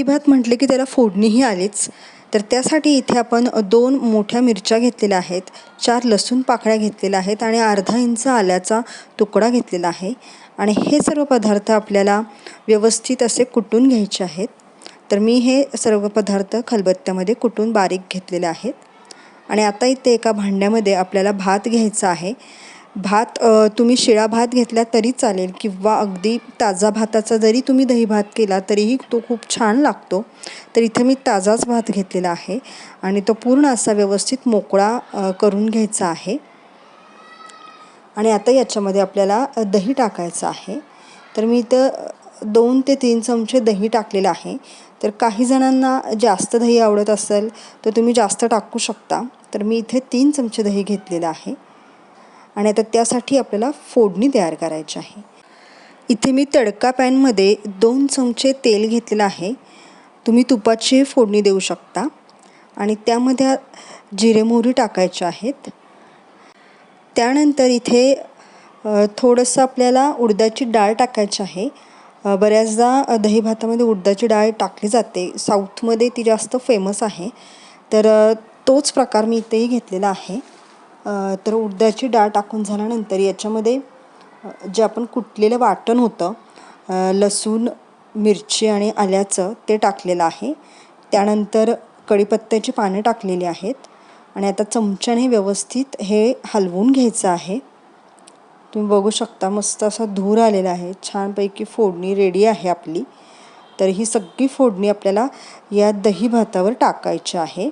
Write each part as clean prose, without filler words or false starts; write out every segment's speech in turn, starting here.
दही भात म्हटले की त्याला फोडणीही आलीच. तर त्यासाठी इथे आपण 2 मोठ्या मिरच्या घेतलेल्या आहेत, 4 लसूण पाकळ्या घेतलेल्या आहेत आणि अर्धा इंच आल्याचा तुकडा घेतलेला आहे. आणि हे सर्व पदार्थ आपल्याला व्यवस्थित असे कुटून घ्यायचे आहेत. तर मी हे सर्व पदार्थ खलबत्त्यामध्ये कुटून बारीक घेतलेले आहेत. आणि आता इथे एका भांड्यामध्ये आपल्याला भात घ्यायचा आहे. भात तुम्ही शिळा भात घेतला तरी चालेल किंवा अगदी ताजा भाताचा जरी तुम्ही दही भात केला तरीही तो खूप छान लागतो. तर इथे मी ताजाच भात घेतलेला आहे आणि तो पूर्ण असा व्यवस्थित मोकळा करून घ्यायचा आहे. आणि आता याच्यामध्ये आपल्याला दही टाकायचं आहे. तर मी इथं 2 ते 3 चमचे दही टाकलेलं आहे. तर काही जणांना जास्त दही आवडत असेल तर तुम्ही जास्त टाकू शकता. तर मी इथे 3 चमचे दही घेतलेलं आहे. आणि आता त्यासाठी आपल्याला फोडणी तयार करायची आहे. इथे मी तडका पॅनमध्ये 2 चमचे तेल घेतलेलं आहे. तुम्ही तुपाची फोडणी देऊ शकता. आणि त्यामध्ये जिरे मोहरी टाकायचे आहेत. त्यानंतर इथे थोडंसं आपल्याला उडदाची डाळ टाकायची आहे. बऱ्याचदा दही भातामध्ये उडदाची डाळ टाकली जाते. साऊथमध्ये ती जास्त फेमस आहे. तर तोच प्रकार मी इथेही घेतलेला आहे. तर उडदाची डाळ टाकून झाल्यानंतर याच्यामध्ये जे आपण कुटलेलं वाटण होतं, लसूण, मिरची आणि आल्याचं ते टाकलेलं आहे. त्यानंतर कढीपत्त्याची पाने टाकलेली आहेत. आणि आता चमच्याने व्यवस्थित हे हलवून घ्यायचं आहे. तुम्ही बघू शकता मस्त असा धूर आलेला आहे. छानपैकी फोडणी रेडी आहे आपली. तर ही सगळी फोडणी आपल्याला या दही भातावर टाकायची आहे.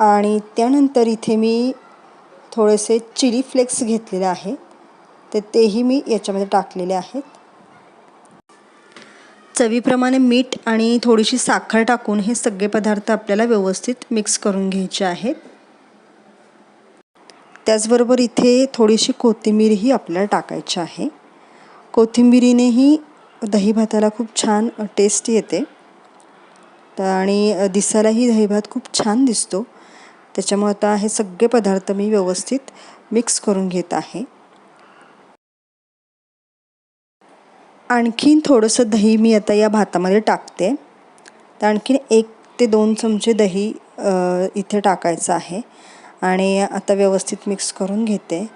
आणि त्यानंतर इथे मी थोडेसे चिली फ्लेक्स घेतलेले आहे. तर तेही मी याच्यामध्ये टाकलेले आहेत. चवीप्रमाणे मीठ आणि थोडीशी साखर टाकून हे सगळे पदार्थ आपल्याला व्यवस्थित मिक्स करून घ्यायचे आहेत. त्याचबरोबर इथे थोडीशी कोथिंबीरही आपल्याला टाकायची आहे. कोथिंबीरीनेही दही भाताला खूप छान टेस्ट येते. आणि दिसायलाही दही भात खूप छान दिसतो. त्याच्यामुळे आता हे सगळे पदार्थ मी व्यवस्थित मिक्स करून घेत आहे. आणखीन थोडंसं दही मी आता या भातामध्ये टाकते. तर आणखीन 1 ते 2 चमचे दही इथे टाकायचं आहे. आणि आता व्यवस्थित मिक्स करून घेते.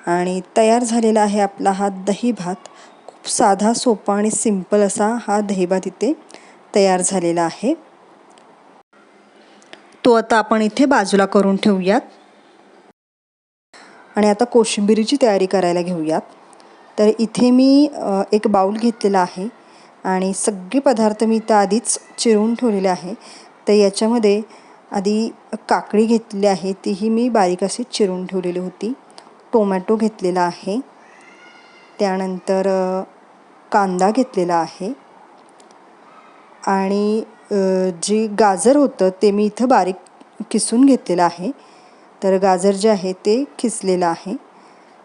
आणि तयार झालेला आहे आपला हा दही भात. खूप साधा, सोपा आणि सिंपल असा हा दही भात इथे तयार झालेला आहे. तो आता आपण इथे बाजूला करून ठेवूयात. आणि आता कोशिंबिरीची तयारी करायला घेऊयात. तर इथे मी एक बाऊल घेतलेला आहे आणि सगळे पदार्थ मी इथं आधीच चिरून ठेवलेले आहे. तर याच्यामध्ये आधी काकडी घेतलेली आहे, तीही मी बारीक अशी चिरून ठेवलेली होती. टोमॅटो घेतलेला आहे. त्यानंतर कांदा घेतलेला आहे. आणि जे गाजर होतं ते मी इथं बारीक किसून घेतलेलं आहे. तर गाजर जे आहे ते किसलेलं आहे.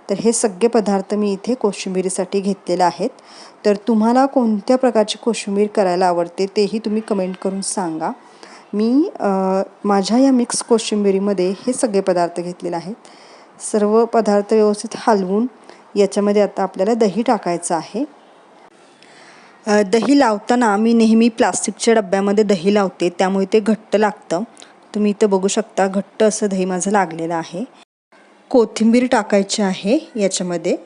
तर हे सगळे पदार्थ मी इथे कोशिंबिरीसाठी घेतलेले आहेत. तर तुम्हाला कोणत्या प्रकारची कोशिंबीर करायला आवडते तेही तुम्ही कमेंट करून सांगा. मी माझ्या या मिक्स कोशिंबिरीमध्ये हे सगळे पदार्थ घेतलेले आहेत. सर्व पदार्थ व्यवस्थित हलवून याच्यामध्ये आता आपल्याला दही टाकायचं आहे. दही लावताना मी नेहमी प्लास्टिकच्या डब्यामध्ये दही लावते, त्यामुळे ते घट्ट लागतं. तुम्ही इथं बघू शकता घट्ट असं दही माझं लागलेलं आहे. कोथिंबीर टाकायची आहे याच्यामध्ये.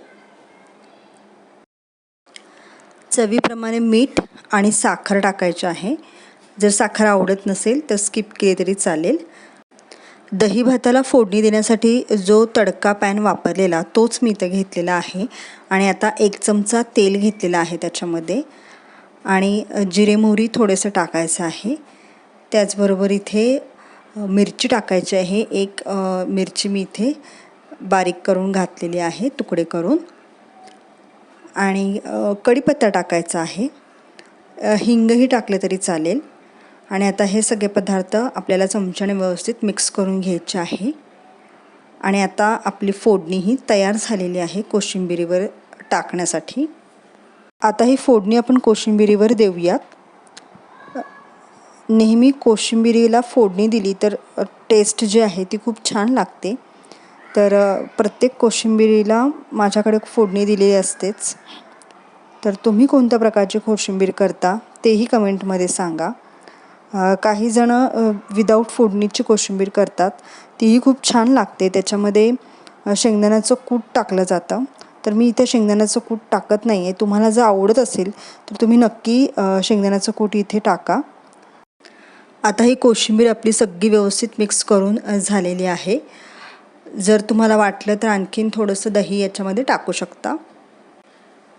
चवीप्रमाणे मीठ आणि साखर टाकायची आहे. जर साखर आवडत नसेल तर स्किप केली तरी चालेल. दही भाताला फोडणी देण्यासाठी जो तडका पॅन वापरलेला तोच मी इथं घेतलेला आहे. आणि आता 1 चमचा तेल घेतलेला आहे त्याच्यामध्ये. आणि जिरे मोहरी थोडंसं टाकायचं आहे. त्याचबरोबर इथे मिरची टाकायची आहे. 1 मिरची मी इथे बारीक करून घातलेली आहे, तुकडे करून. आणि कढीपत्ता टाकायचा आहे. हिंगही टाकले तरी चालेल. आणि आता हे सगळे पदार्थ आपल्याला चमच्याने व्यवस्थित मिक्स करून घ्यायचे आहे. आणि आता आपली फोडणीही तयार झालेली आहे कोशिंबिरीवर टाकण्यासाठी. आता ही फोडणी आपण कोशिंबिरीवर देऊयात. नेहमी कोशिंबिरीला फोडणी दिली तर टेस्ट जी आहे ती खूप छान लागते. तर प्रत्येक कोशिंबिरीला माझ्याकडे फोडणी दिलेली असतेच. तर तुम्ही कोणत्या प्रकारची कोशिंबीर करता तेही कमेंटमध्ये सांगा. काही जण विदाऊट फोडणीची कोशिंबीर करतात, तीही खूप छान लागते. त्याच्यामध्ये शेंगदाण्याचं कूट टाकलं जातं. तर मी इथे शेंगदाण्याचं कूट टाकत नाही आहे. तुम्हाला जर आवडत असेल तर तुम्ही नक्की शेंगदाण्याचं कूट इथे टाका. आता ही कोशिंबीर आपली सगळी व्यवस्थित मिक्स करून झालेली आहे. जर तुम्हाला वाटलं तर आणखीन थोडंसं दही याच्यामध्ये टाकू शकता.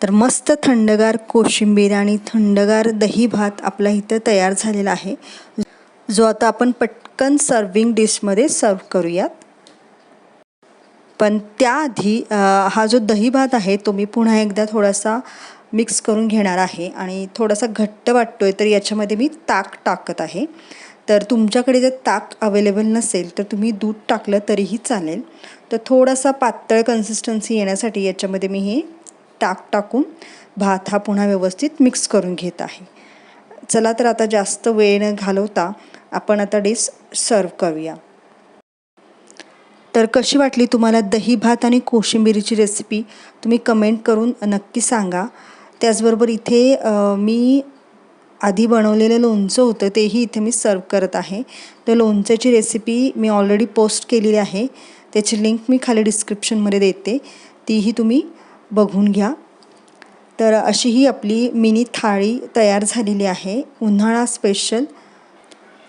तर मस्त थंडगार कोशिंबीर आणि थंडगार दही भात आपला इथं तयार झालेला आहे, जो आता आपण पटकन सर्विंग डिशमध्ये सर्व करूयात. पण त्याआधी हा जो दही भात आहे तो मी पुन्हा एकदा थोडासा मिक्स करून घेणार आहे आणि थोडासा घट्ट वाटतोय तर याच्यामध्ये मी ताक टाकत आहे. तर तुमच्याकडे जर ताक अवेलेबल नसेल तर तुम्ही दूध टाकलं तरीही चालेल. तर थोडासा पातळ कन्सिस्टन्सी येण्यासाठी याच्यामध्ये मी हे ताक टाकून भात हा पुन्हा व्यवस्थित मिक्स करून घेत आहे. चला तर आता जास्त वेळ न घालवता आपण आता डिश सर्व करूया. तर कशी वाटली तुम्हाला दही भात आणि कोशिंबीरीची रेसिपी तुम्ही कमेंट करून नक्की सांगा. त्याचबरोबर इथे मी आधी बनवलेलं लोणचं होतं तेही इथे मी सर्व करत आहे. तर लोणच्याची रेसिपी मी ऑलरेडी पोस्ट केलेली आहे, त्याची लिंक मी खाली डिस्क्रिप्शनमध्ये देते, तीही तुम्ही बघून घ्या. तर अशी ही आपली मिनी थाळी तयार झालेली आहे, उन्हाळा स्पेशल.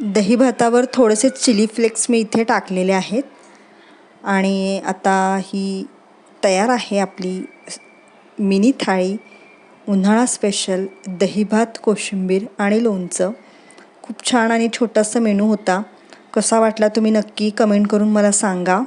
दही भातावर थोडेसे चिली फ्लेक्स मी इथे टाकलेले आहेत आणि आता ही तयार आहे आपली मिनी थाळी, उन्हाळा स्पेशल दही भात, कोशिंबीर आणि लोणचं. खूप छान आणि छोटासा मेनू होता. कसा वाटला तुम्ही नक्की कमेंट करून मला सांगा.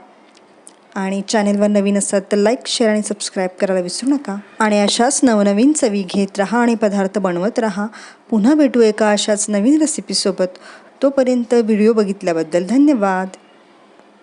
आणि चॅनेलवर नवीन असाल तर लाईक, शेअर आणि सबस्क्राईब करायला विसरू नका. आणि अशाच नवनवीन चवी घेत राहा आणि पदार्थ बनवत राहा. पुन्हा भेटू एका अशाच नवीन रेसिपीसोबत. तोपर्यंत व्हिडिओ बघितल्याबद्दल धन्यवाद.